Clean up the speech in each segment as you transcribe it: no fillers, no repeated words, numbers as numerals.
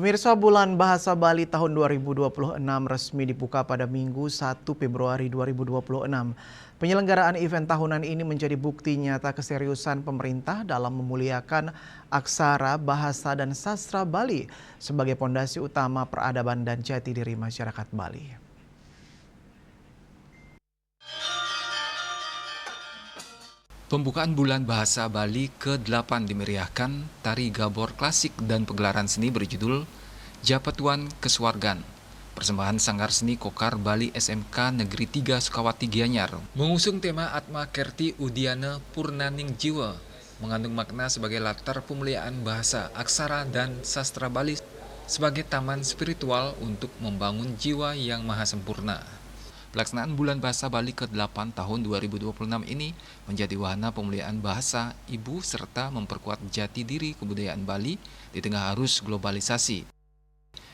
Pemirsa, Bulan Bahasa Bali tahun 2026 resmi dibuka pada Minggu 1 Februari 2026. Penyelenggaraan event tahunan ini menjadi bukti nyata keseriusan pemerintah dalam memuliakan aksara, bahasa, dan sastra Bali sebagai pondasi utama peradaban dan jati diri masyarakat Bali. Pembukaan Bulan Bahasa Bali ke-8 dimeriahkan tari gabor klasik dan pegelaran seni berjudul Japetuan Kesuargan. Persembahan Sanggar Seni Kokar Bali SMK Negeri 3 Sukawati Gianyar mengusung tema Atma Kerti Udiana Purnaning Jiwa, mengandung makna sebagai latar pemuliaan bahasa, aksara, dan sastra Bali sebagai taman spiritual untuk membangun jiwa yang maha sempurna. Pelaksanaan Bulan Bahasa Bali ke-8 tahun 2026 ini menjadi wahana pemuliaan bahasa ibu serta memperkuat jati diri kebudayaan Bali di tengah arus globalisasi.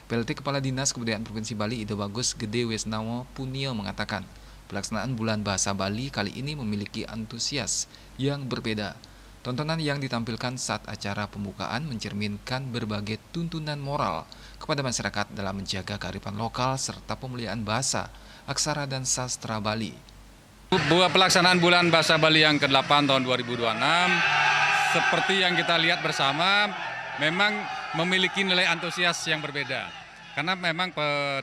PLT Kepala Dinas Kebudayaan Provinsi Bali Ide Bagus Gede Wesnawo Punio mengatakan, pelaksanaan Bulan Bahasa Bali kali ini memiliki antusias yang berbeda. Tontonan yang ditampilkan saat acara pembukaan mencerminkan berbagai tuntunan moral kepada masyarakat dalam menjaga kearifan lokal serta pemuliaan bahasa, aksara, dan sastra Bali. Pelaksanaan Bulan Bahasa Bali yang ke-8 tahun 2026, seperti yang kita lihat bersama, memang memiliki nilai antusias yang berbeda. Karena memang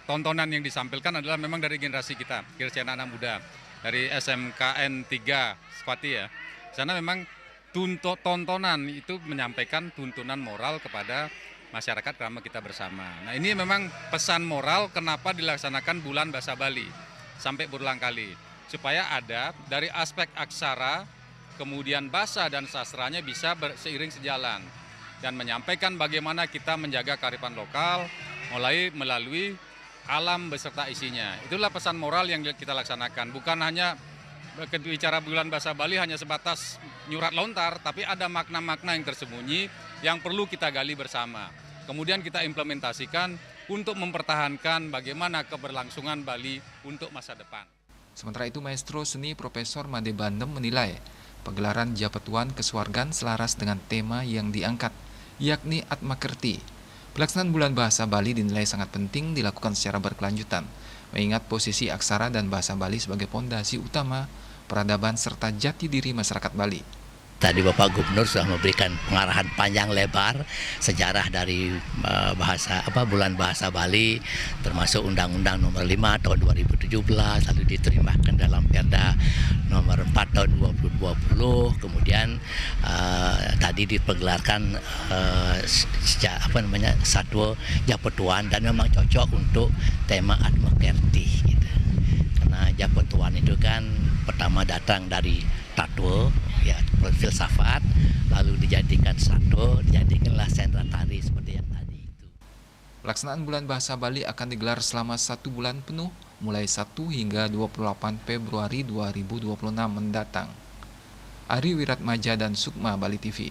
tontonan yang disampaikan adalah memang dari generasi kita, generasi anak-anak muda, dari SMKN 3 Sukawati ya. Di sana memang tontonan itu menyampaikan tuntunan moral kepada masyarakat karena kita bersama. Nah, ini memang pesan moral kenapa dilaksanakan Bulan Bahasa Bali sampai berulang kali. Supaya ada dari aspek aksara, kemudian bahasa dan sastranya bisa seiring sejalan. Dan menyampaikan bagaimana kita menjaga kearifan lokal mulai melalui alam beserta isinya. Itulah pesan moral yang kita laksanakan. Bukan hanya bicara Bulan Bahasa Bali hanya sebatas nyurat lontar, tapi ada makna-makna yang tersembunyi yang perlu kita gali bersama. Kemudian kita implementasikan untuk mempertahankan bagaimana keberlangsungan Bali untuk masa depan. Sementara itu, Maestro Seni Profesor Made Bandem menilai pegelaran Japetuan Kesuargan selaras dengan tema yang diangkat, yakni Atma Kerti. Pelaksanaan Bulan Bahasa Bali dinilai sangat penting dilakukan secara berkelanjutan, mengingat posisi aksara dan bahasa Bali sebagai pondasi utama peradaban serta jati diri masyarakat Bali. Tadi Bapak Gubernur sudah memberikan pengarahan panjang lebar sejarah dari Bulan Bahasa Bali, termasuk Undang-Undang Nomor 5 Tahun 2017, lalu diterimakan dalam Perda Nomor 4 Tahun 2020, kemudian tadi dipergelarkan Satwa Japetuan, dan memang cocok untuk tema Atma Kerti gitu. Karena Japetuan itu kan pertama datang dari Tatwa, ya, filsafat, lalu dijadikan satu, dijadikanlah sentra tari seperti yang tadi itu. Pelaksanaan Bulan Bahasa Bali akan digelar selama 1 bulan penuh, mulai 1 hingga 28 Februari 2026 mendatang. Ari Wiratmaja dan Sukma, Bali TV.